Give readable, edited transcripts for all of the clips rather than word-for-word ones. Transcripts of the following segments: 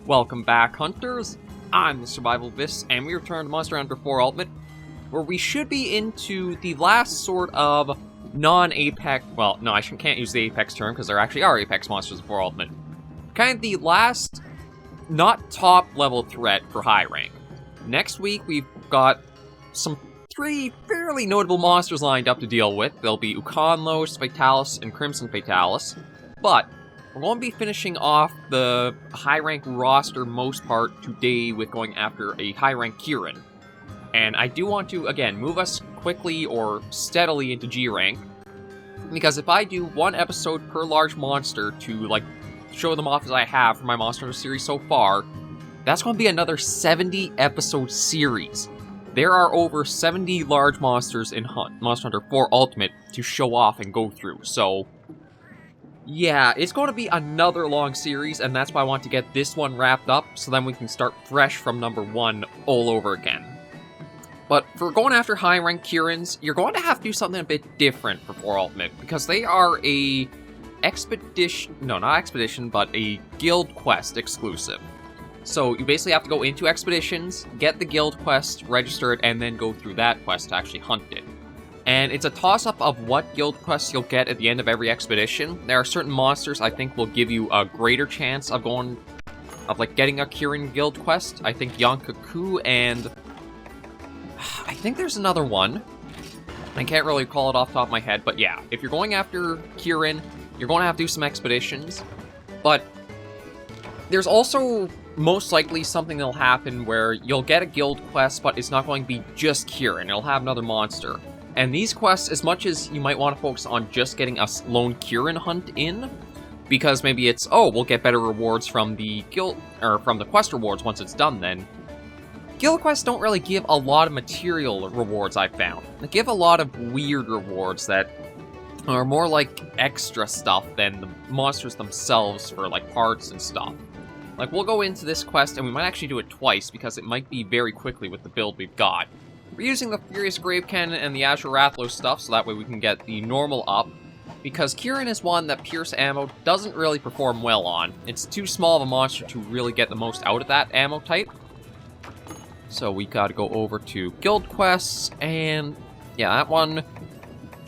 Welcome back, Hunters. I'm the SurvivalVis, and we return to Monster Hunter 4 Ultimate, where we should be into the last sort of non-Apex... Well, no, I can't use the Apex term, because there actually are Apex monsters in 4 Ultimate. Kind of the last, not top-level threat for high rank. Next week, we've got some 3 fairly notable monsters lined up to deal with. They'll be Ukanlos, Fatalis, and Crimson Fatalis. But we're going to be finishing off the high-rank roster most part today with going after a high-rank Kirin. And I do want to, again, move us quickly or steadily into G-rank, because if I do 1 episode per large monster to, like, show them off as I have for my Monster Hunter series so far, that's going to be another 70-episode series. There are over 70 large monsters in Monster Hunter 4 Ultimate to show off and go through, so yeah, it's going to be another long series, and that's why I want to get this one wrapped up, so then we can start fresh from number 1 all over again. But for going after high-rank Kirins, you're going to have to do something a bit different for 4 Ultimate, because they are a guild quest exclusive. So you basically have to go into expeditions, get the guild quest, register it, and then go through that quest to actually hunt it. And it's a toss-up of what guild quests you'll get at the end of every expedition. There are certain monsters I think will give you a greater chance of getting a Kirin guild quest. I think Kut-ku and I think there's another one. I can't really call it off the top of my head, but yeah, if you're going after Kirin, you're going to have to do some expeditions. But there's also most likely something that'll happen where you'll get a guild quest, but it's not going to be just Kirin. It'll have another monster. And these quests, as much as you might want to focus on just getting a lone Kirin hunt in, because maybe it's, oh, we'll get better rewards from the guild, or from the quest rewards once it's done then. Guild quests don't really give a lot of material rewards, I've found. They give a lot of weird rewards that are more like extra stuff than the monsters themselves for, like, parts and stuff. Like, we'll go into this quest, and we might actually do it twice, because it might be very quickly with the build we've got. We're using the Furious Grave Cannon and the Azure Rathlos stuff, so that way we can get the normal up, because Kirin is one that Pierce ammo doesn't really perform well on. It's too small of a monster to really get the most out of that ammo type. So we gotta go over to guild quests, and yeah, that one,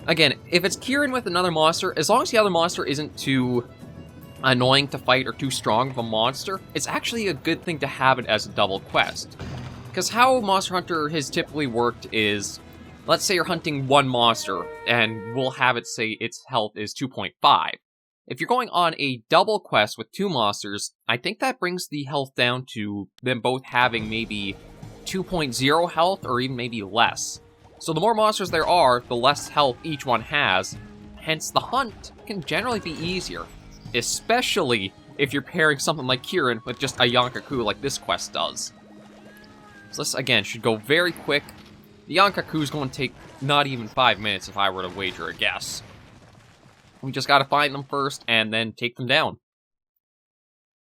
again, if it's Kirin with another monster, as long as the other monster isn't too annoying to fight or too strong of a monster, it's actually a good thing to have it as a double quest. Because how Monster Hunter has typically worked is, let's say you're hunting 1 monster, and we'll have it say its health is 2.5. If you're going on a double quest with 2 monsters, I think that brings the health down to them both having maybe 2.0 health, or even maybe less. So the more monsters there are, the less health each one has, hence the hunt can generally be easier. Especially if you're pairing something like Kirin with just a Kut-ku like this quest does. So this, again, should go very quick. The Kut-ku is going to take not even 5 minutes if I were to wager a guess. We just gotta find them first, and then take them down.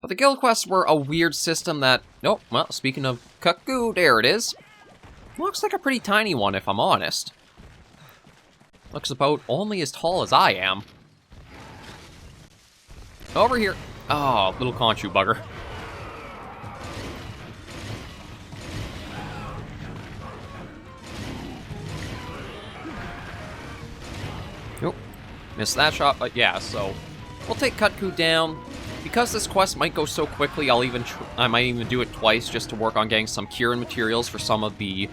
But the guild quests were a weird system that... Nope, well, speaking of Kut-ku, there it is. Looks like a pretty tiny one, if I'm honest. Looks about only as tall as I am. Over here. Oh, little Conchu bugger. Nope. Missed that shot, but yeah, so we'll take Kut-ku down. Because this quest might go so quickly, I might even do it twice just to work on getting some Kirin materials for some of the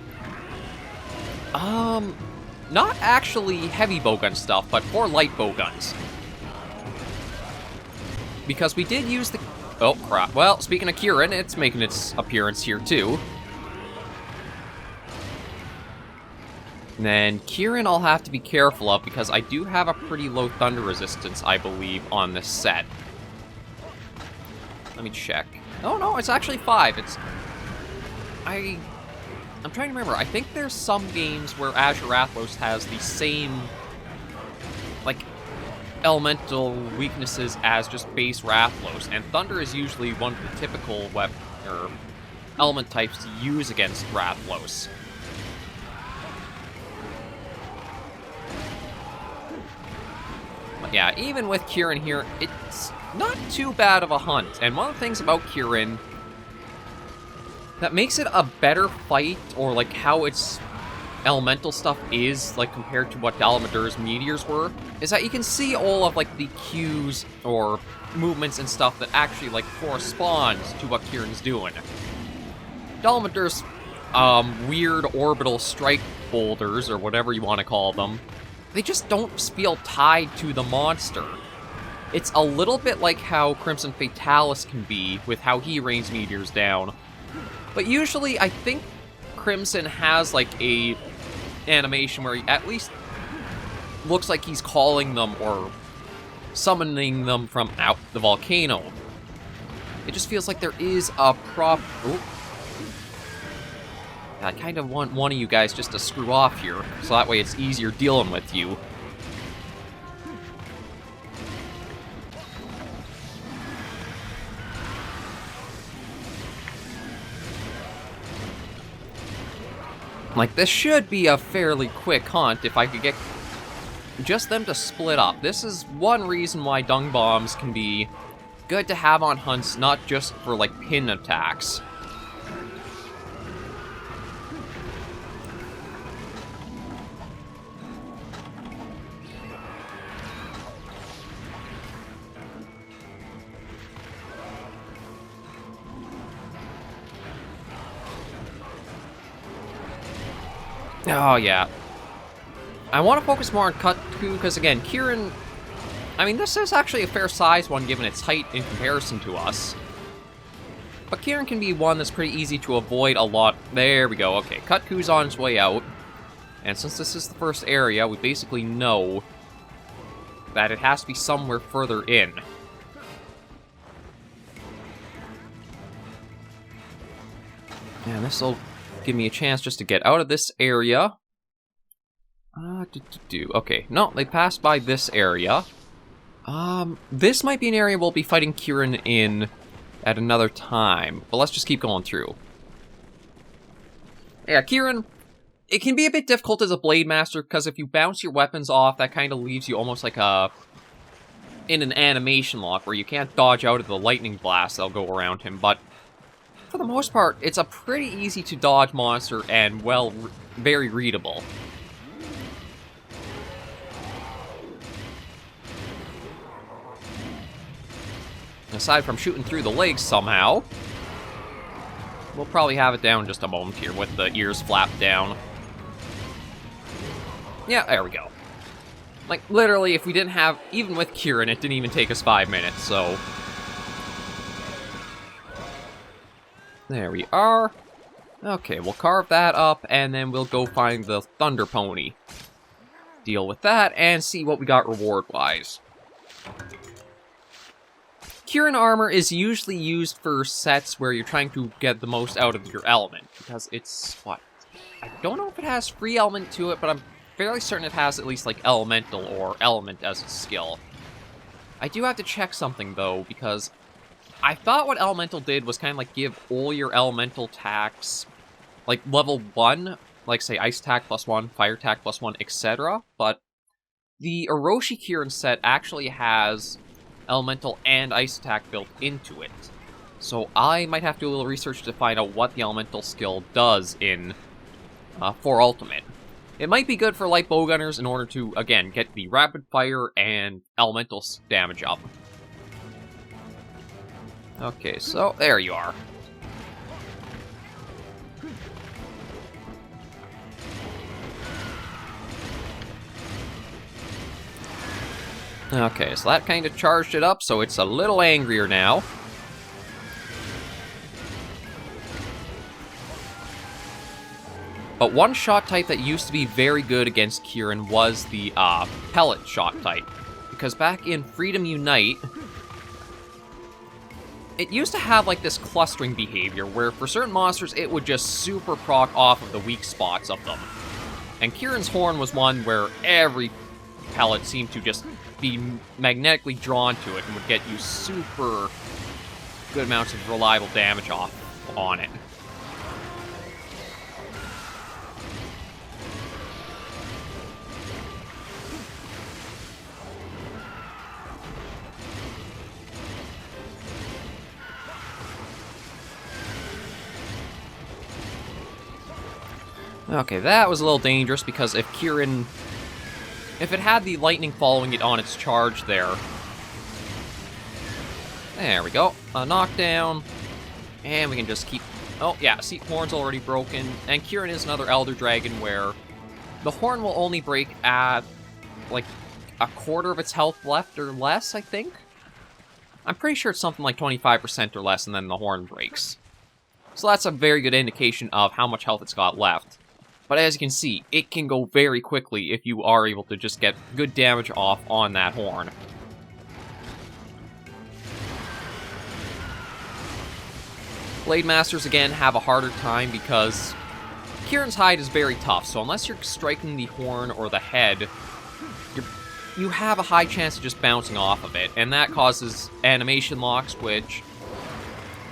not actually heavy bowgun stuff, but for light bowguns. Because we did use the... Oh, crap. Well, speaking of Kirin, it's making its appearance here, too. And then Kirin I'll have to be careful of, because I do have a pretty low thunder resistance, I believe, on this set. Let me check. Oh, no, it's actually 5. I'm trying to remember. I think there's some games where Azure Rathlos has the same, like, elemental weaknesses as just base Rathlos, and Thunder is usually one of the typical element types to use against Rathlos. But yeah, even with Kirin here, it's not too bad of a hunt. And one of the things about Kirin that makes it a better fight, or like how its elemental stuff is, like compared to what Dalamadur's meteors were, is that you can see all of like the cues or movements and stuff that actually like corresponds to what Kirin's doing. Dalamadur's weird orbital strike boulders, or whatever you want to call them, they just don't feel tied to the monster. It's a little bit like how Crimson Fatalis can be with how he rains meteors down. But usually, I think Crimson has like a animation where he at least looks like he's calling them or summoning them from out the volcano. It just feels like there is a Ooh. I kind of want one of you guys just to screw off here, so that way it's easier dealing with you. Like, this should be a fairly quick hunt if I could get just them to split up. This is one reason why dung bombs can be good to have on hunts, not just for, like, pin attacks. Oh, yeah. I want to focus more on Kut-ku, because again, Kirin... I mean, this is actually a fair size one given its height in comparison to us. But Kirin can be one that's pretty easy to avoid a lot. There we go. Okay, Kut-ku's on its way out. And since this is the first area, we basically know that it has to be somewhere further in. And this'll give me a chance just to get out of this area. Okay, no, they passed by this area. This might be an area we'll be fighting Kirin in at another time, but let's just keep going through. Yeah, Kirin, it can be a bit difficult as a Blade Master, because if you bounce your weapons off, that kind of leaves you almost like in an animation lock, where you can't dodge out of the lightning blast that'll go around him, but for the most part, it's a pretty easy to dodge monster and, well, very readable. Aside from shooting through the legs somehow, we'll probably have it down in just a moment here with the ears flapped down. Yeah, there we go. Like, literally, if we didn't have, even with Kirin, it didn't even take us 5 minutes, so... There we are. Okay, we'll carve that up, and then we'll go find the Thunder Pony. Deal with that, and see what we got reward-wise. Kirin armor is usually used for sets where you're trying to get the most out of your element, because it's, what? I don't know if it has free element to it, but I'm fairly certain it has at least, like, elemental or element as a skill. I do have to check something, though, because I thought what elemental did was kind of, like, give all your elemental attacks, like, level 1, like, say, ice attack +1, fire attack +1, etc., but the Orochi Kirin set actually has elemental and ice attack built into it. So I might have to do a little research to find out what the elemental skill does in 4 Ultimate. It might be good for light bowgunners in order to, again, get the rapid fire and elemental damage up. Okay, so there you are. Okay, so that kind of charged it up, so it's a little angrier now. But one shot type that used to be very good against Kirin was the pellet shot type. Because back in Freedom Unite, it used to have like this clustering behavior where for certain monsters it would just super proc off of the weak spots of them. And Kirin's Horn was one where every pellet seemed to just be magnetically drawn to it and would get you super good amounts of reliable damage off on it. Okay, that was a little dangerous because if Kirin... If it had the lightning following it on its charge there... There we go. A knockdown. And we can just keep... Oh, yeah, see, Horn's already broken. And Kirin is another Elder Dragon where the Horn will only break at, like, a quarter of its health left or less, I think? I'm pretty sure it's something like 25% or less, and then the Horn breaks. So that's a very good indication of how much health it's got left. But as you can see, it can go very quickly if you are able to just get good damage off on that Horn. Blade Masters, again, have a harder time because Kirin's hide is very tough, so unless you're striking the Horn or the head, you have a high chance of just bouncing off of it, and that causes animation locks, which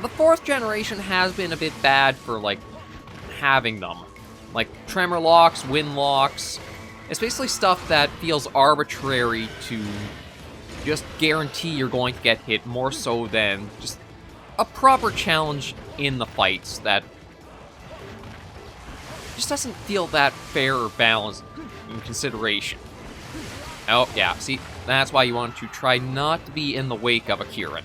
the 4th generation has been a bit bad for, like, having them. Like, tremor locks, wind locks. It's basically stuff that feels arbitrary to just guarantee you're going to get hit, more so than just a proper challenge in the fights that just doesn't feel that fair or balanced in consideration. Oh, yeah, see, that's why you want to try not to be in the wake of a Kirin.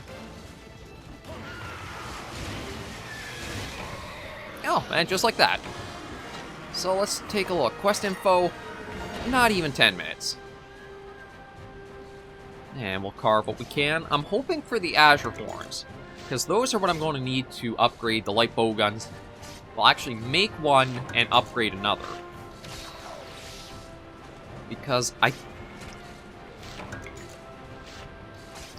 Oh, and just like that. So let's take a look. Quest info, not even 10 minutes. And we'll carve what we can. I'm hoping for the Azure Horns, because those are what I'm going to need to upgrade the light bow guns. I'll actually make one and upgrade another. Because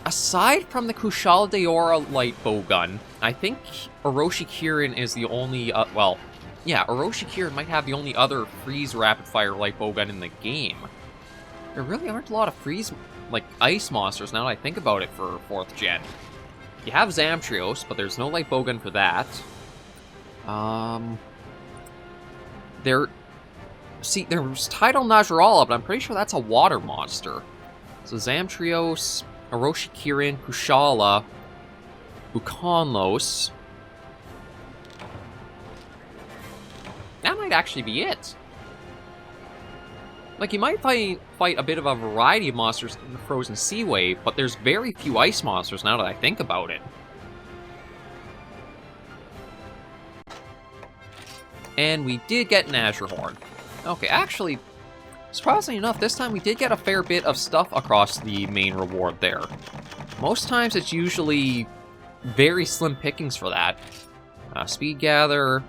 aside from the Kushala Daora light bow gun, I think Orochi Kirin is the only, well, yeah, Orochi Kirin might have the only other freeze rapid-fire light bow gun in the game. There really aren't a lot of freeze, like, ice monsters now that I think about it for 4th gen. You have Zamtrios, but there's no light bow gun for that. There's Tidal Najarala, but I'm pretty sure that's a water monster. So Zamtrios, Orochi Kirin, Kushala, Bukonlos. That might actually be it. Like, you might fight a bit of a variety of monsters in the Frozen Sea Wave, but there's very few ice monsters now that I think about it. And we did get an Azure Horn. Okay, actually, surprisingly enough, this time we did get a fair bit of stuff across the main reward there. Most times it's usually very slim pickings for that. Speed Gather.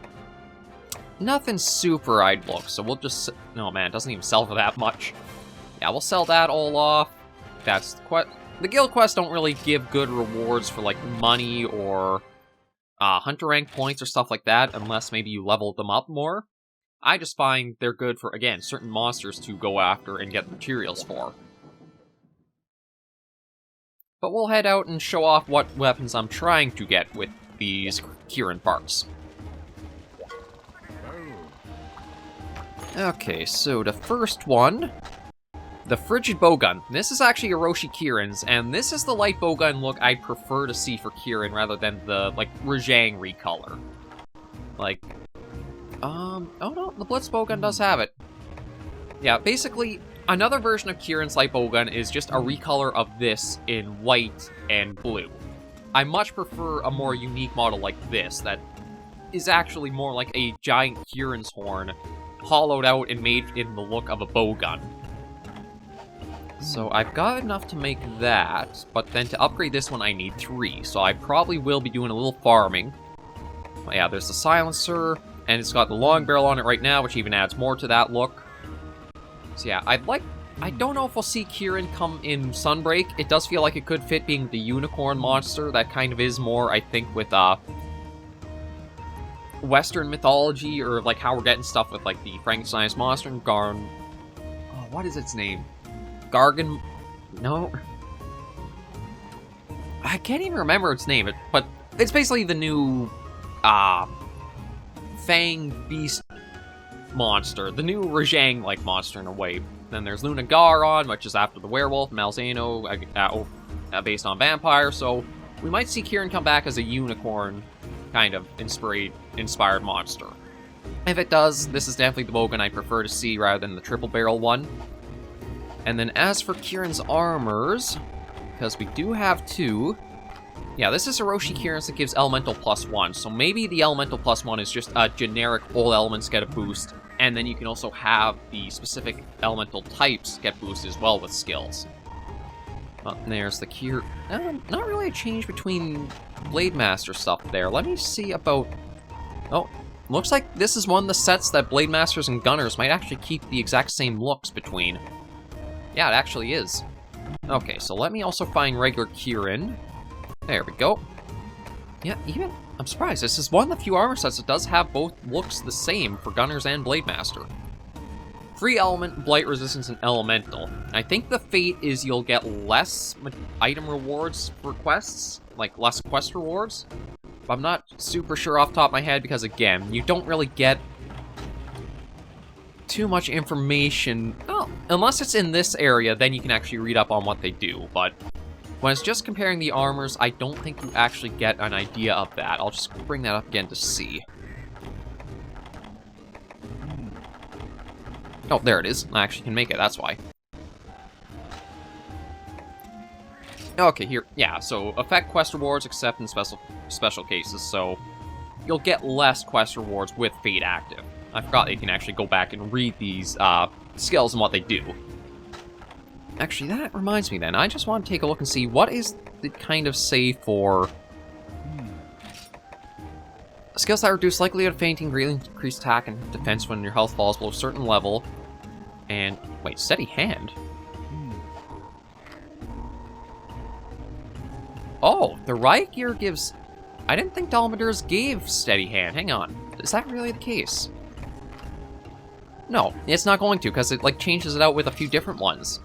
Nothing super I'd look, so we'll just... No, man, it doesn't even sell for that much. Yeah, we'll sell that all off. That's the guild quests don't really give good rewards for, like, money or hunter rank points or stuff like that, unless maybe you level them up more. I just find they're good for, again, certain monsters to go after and get materials for. But we'll head out and show off what weapons I'm trying to get with these Kirin parts. Okay, so the first one, the Frigid Bowgun. This is actually Orochi Kirin's, and this is the light bowgun look I'd prefer to see for Kirin rather than the, like, Rajang recolor. Like, oh no, the Blitz Bowgun does have it. Yeah, basically, another version of Kirin's light bowgun is just a recolor of this in white and blue. I much prefer a more unique model like this, that is actually more like a giant Kirin's horn, hollowed out and made in the look of a bowgun. So I've got enough to make that, but then to upgrade this one I need 3, so I probably will be doing a little farming. But yeah, there's the silencer, and it's got the long barrel on it right now, which even adds more to that look. So yeah, I don't know if we'll see Kirin come in Sunbreak. It does feel like it could fit being the unicorn monster. That kind of is more, I think, with Western mythology, or like how we're getting stuff with like the Frankenstein's monster and what is its name? Gargan? No. I can't even remember its name, but it's basically the new Fang Beast monster, the new Rajang-like monster in a way. Then there's Luna Garon, which is after the werewolf, Malzeno, based on vampire, so we might see Kirin come back as a unicorn kind of inspired monster. If it does, this is definitely the bowgun I prefer to see rather than the triple barrel one. And then as for Kirin's armors, because we do have two... Yeah, this is Hiroshi Kirin's that gives Elemental +1, so maybe the Elemental +1 is just a generic all elements get a boost, and then you can also have the specific elemental types get boosted as well with skills. There's the Kirin... not really a change between Blade Master stuff there. Let me see about... Oh, looks like this is one of the sets that Blade Masters and Gunners might actually keep the exact same looks between. Yeah, it actually is. Okay, so let me also find regular Kirin. There we go. Yeah, even... I'm surprised. This is one of the few armor sets that does have both looks the same for Gunners and Blade Master. Free element, blight resistance, and elemental. I think the fate is you'll get less item rewards for quests, like less quest rewards. But I'm not super sure off the top of my head because, again, you don't really get too much information. Well, unless it's in this area, then you can actually read up on what they do, but... when it's just comparing the armors, I don't think you actually get an idea of that. I'll just bring that up again to see. Oh, there it is. I actually can make it, that's why. Okay, here, yeah, so affect quest rewards except in special cases, so you'll get less quest rewards with Fate active. I forgot that you can actually go back and read these skills and what they do. Actually, that reminds me then. I just want to take a look and see what is the kind of save for... skills that reduce likelihood of fainting, greatly increase attack and defense when your health falls below a certain level. And... wait, steady hand? Oh, the riot gear gives... I didn't think Dalamadur's gave steady hand. Hang on. Is that really the case? No, it's not going to, because it, like, changes it out with a few different ones.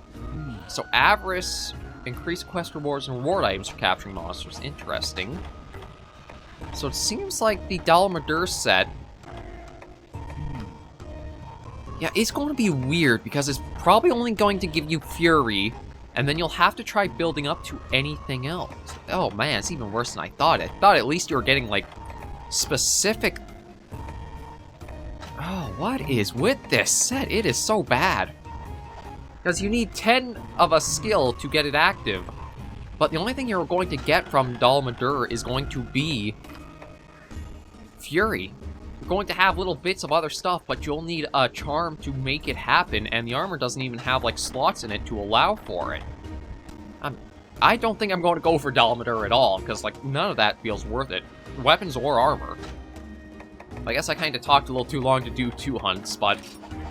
So, Avarice, increased quest rewards and reward items for capturing monsters. Interesting. So, it seems like the Dalamadur set... yeah, it's going to be weird, because it's probably only going to give you Fury, and then you'll have to try building up to anything else. Oh man, it's even worse than I thought. I thought at least you were getting, like, specific... oh, what is with this set? It is so bad. Because you need 10 of a skill to get it active. But the only thing you're going to get from Dalamadur is going to be Fury. You're going to have little bits of other stuff, but you'll need a charm to make it happen, and the armor doesn't even have, like, slots in it to allow for it. I don't think I'm going to go for Dalamadur at all, because, like, none of that feels worth it. Weapons or armor. I guess I kind of talked a little too long to do 2 hunts, but...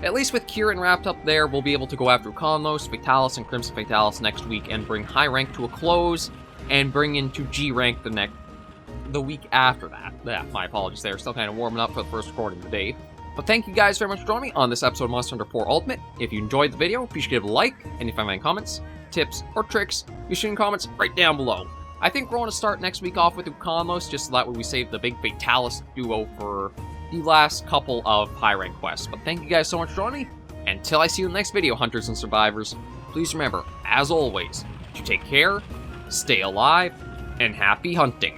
at least with Kirin wrapped up there, we'll be able to go after Conlos, Fatalis, and Crimson Fatalis next week and bring high rank to a close and bring into G rank the week after that. Yeah, my apologies there. Still kind of warming up for the first recording of the day. But thank you guys very much for joining me on this episode of Monster Hunter 4 Ultimate. If you enjoyed the video, be sure to give it a like, and if you have any comments, tips, or tricks, be sure in comments right down below. I think we're going to start next week off with Conlos, just so that way we save the big Fatalis duo for the last couple of high rank quests. But thank you guys so much for joining me. Until I see you in the next video, Hunters and Survivors, please remember, as always, to take care, stay alive, and happy hunting.